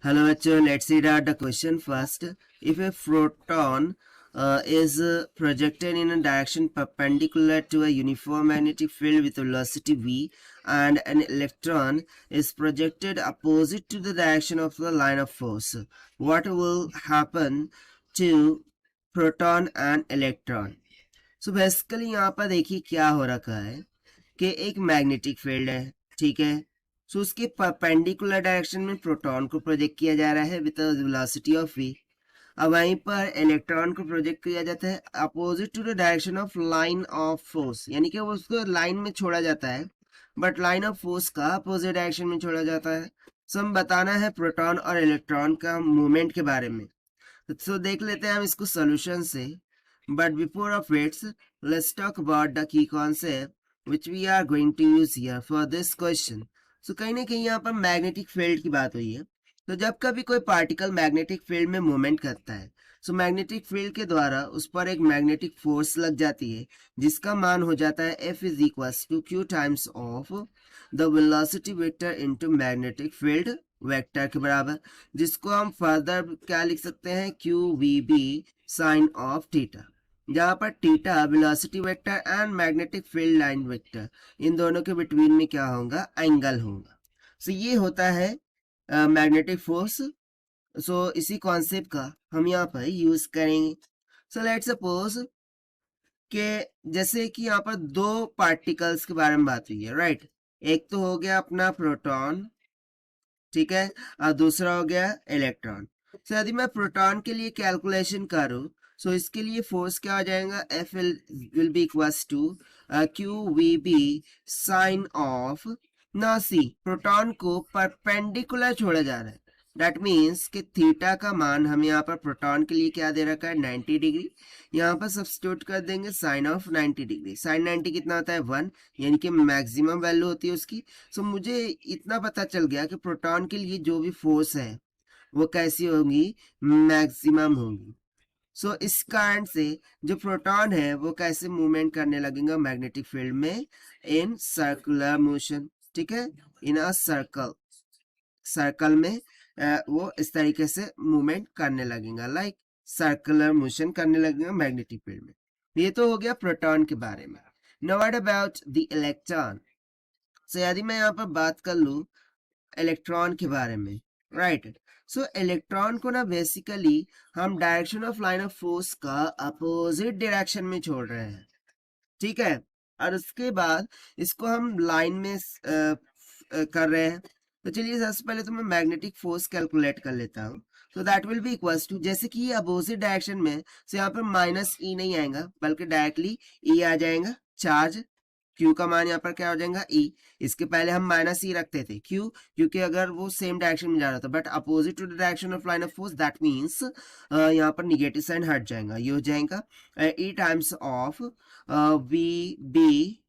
Hello, bachcho. Let's read out the question first. If a proton is projected in a direction perpendicular to a uniform magnetic field with velocity v, and an electron is projected opposite to the direction of the line of force, what will happen to proton and electron? So basically यहाँ पर देखिए क्या हो रखा है कि एक magnetic field है, ठीक है। सो उसके परपेंडिकुलर डायरेक्शन में प्रोटॉन को प्रोजेक्ट किया जा रहा है विद वेलोसिटी ऑफ v। अब वहीं पर इलेक्ट्रॉन को प्रोजेक्ट किया जाता है opposite to the direction of line of force, यानी कि वो उसको लाइन में छोड़ा जाता है, बट लाइन ऑफ फोर्स का अपोजिट डायरेक्शन में छोड़ा जाता है। सो हम बताना है प्रोटॉन और इलेक्ट्रॉन का मूवमेंट के बारे में। सो देख लेते हैं हम इसको सोल्यूशन से, but before of its let's talk about the key concept which we are going to use here for this question. So कहीं ना कहीं यहाँ पर मैग्नेटिक फील्ड की बात हुई है। तो जब कभी कोई पार्टिकल मैग्नेटिक फील्ड में मूवमेंट करता है, सो मैग्नेटिक फील्ड के द्वारा उस पर एक मैग्नेटिक फोर्स लग जाती है, जिसका मान हो जाता है F is equals to Q times of the velocity vector into magnetic field vector के बराबर, जिसको हम फर्दर क्या लिख सकते हैं, Q we B sine of theta, जहां पर theta velocity vector and magnetic field line vector, इन दोनों के बिटवीन में क्या होगा, एंगल होगा। सो ये होता है मैग्नेटिक फोर्स। सो इसी कॉन्सेप्ट का हम यहाँ पर यूज करेंगे। सो लेट्स सपोज कि जैसे कि यहाँ पर दो पार्टिकल्स के बारे में बात हुई है, राइट। एक तो हो गया अपना प्रोटॉन, ठीक है, और दूसरा हो गया इलेक्ट्रॉन। सो यदि मैं प्रोटॉन के लिए कैलकुलेशन करूं, सो इसके लिए फोर्स क्या हो जाएगा, F will be equals to q we B sine of, ना सी प्रोटॉन को परपेंडिकुलर छोड़ा जा रहा है, दैट मीन्स कि थीटा का मान हम यहाँ पर प्रोटॉन के लिए क्या दे रखा है, 90 डिग्री। यहाँ पर सब्स्टिट्यूट कर देंगे साइन ऑफ 90 डिग्री। साइन 90 कितना होता है, 1, यानी कि मैक्सिमम वैल्यू होती है उसकी। सो मुझे इतना पता चल गया कि प्रोटॉन के लिए जो भी फोर्स है वो कैसी होगी, मैक्सिमम होगी। सो इस कारण से जो प्रोटॉन है वो कैसे मूवमेंट करने लगेगा मैग्नेटिक फील्ड में, इन सर्कुलर मोशन, ठीक है, इन अ सर्कल, सर्कल में वो इस तरीके से मूवमेंट करने लगेगा, लाइक सर्कुलर मोशन करने लगेगा मैग्नेटिक फील्ड में। ये तो हो गया प्रोटॉन के बारे में। Now what about the electron. So यदि मैं यहाँ पर बात कर लूँ इलेक्ट्रॉन के बारे में, राइट। सो इलेक्ट्रॉन को ना बेसिकली हम direction of line of force का अपोजिट डायरेक्शन में छोड़ रहे हैं, ठीक है। और उसके बाद इसको हम लाइन में कर रहे हैं। तो चलिए सबसे पहले तो मैं मैग्नेटिक फोर्स कैलकुलेट कर लेता हूँ। तो that will be equals to, जैसे कि ये अपोजिट डायरेक्शन में, तो यहाँ पर माइनस ई नहीं आएगा बल्कि डायरेक्टली ई आ जाएगा। चार्ज क्यू का मान यहाँ पर क्या हो जाएगा, ई। इसके पहले हम माइनस ई रखते थे, क्यों, क्योंकि अगर वो सेम डायरेक्शन में जा रहा था but opposite to the direction of line of force, that means यहाँ पर निगेटिव साइन हट जाएगा, ये हो जाएगा E times of V B.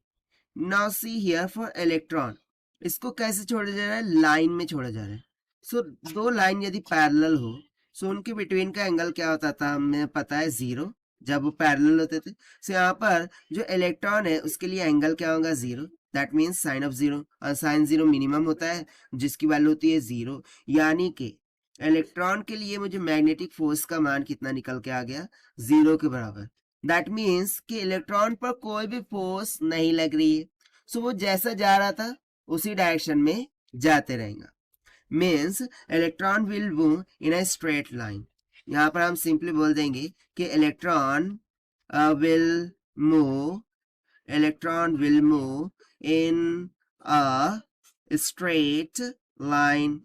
Now see here for electron, इसको कैसे छोड़ा जा रहा है, लाइन में छोड़ा जा रहा है। सो दो लाइन यदि पैरेलल हो, सो उनके बिटवीन का एंगल क्या होता था, हमें पता है, जीरो, जब वो पैरेलल होते थे। सो यहाँ पर जो इलेक्ट्रॉन है उसके लिए एंगल क्या होगा, zero, that means sign of zero, और साइन जीरो मिनिमम होता है जिसकी वैल्यू होती है जीरो, यानी कि इलेक्ट्रॉन के लिए मुझे मैग्नेटिक फोर्स का मान कितना निकल के आ गया, जीरो के बराबर। दैट मीन्स कि इलेक्ट्रॉन पर कोई भी फोर्स नहीं लग रही है। सो वो जैसा जा रहा था उसी डायरेक्शन में जाते रहेगा, means electron will move in a straight line. यहाँ पर हम सिंपली बोल देंगे कि electron will move, electron will move in a straight line.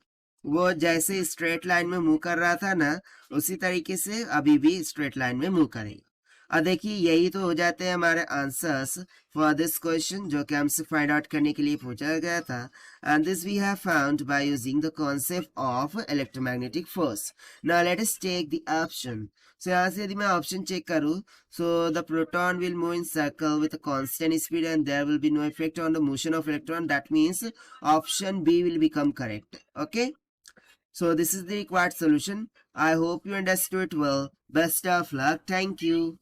वो जैसे स्ट्रेट लाइन में मूव कर रहा था ना, उसी तरीके से अभी भी स्ट्रेट लाइन में मूव करेगा। और देखिए यही तो हो जाते हैं हमारे आंसर्स फॉर दिस क्वेश्चन, जो कि हमसे फाइंड आउट करने के लिए पूछा गया था। And this we have found by using the concept of electromagnetic force. Now let us take the option. सो यहाँ से यदि मैं ऑप्शन चेक करूँ, so the proton will move in circle with a constant speed and there will be no effect on the motion of electron. That means option B will become correct. Okay, so this is the required solution. I hope you understood it well. Best of luck. Thank you.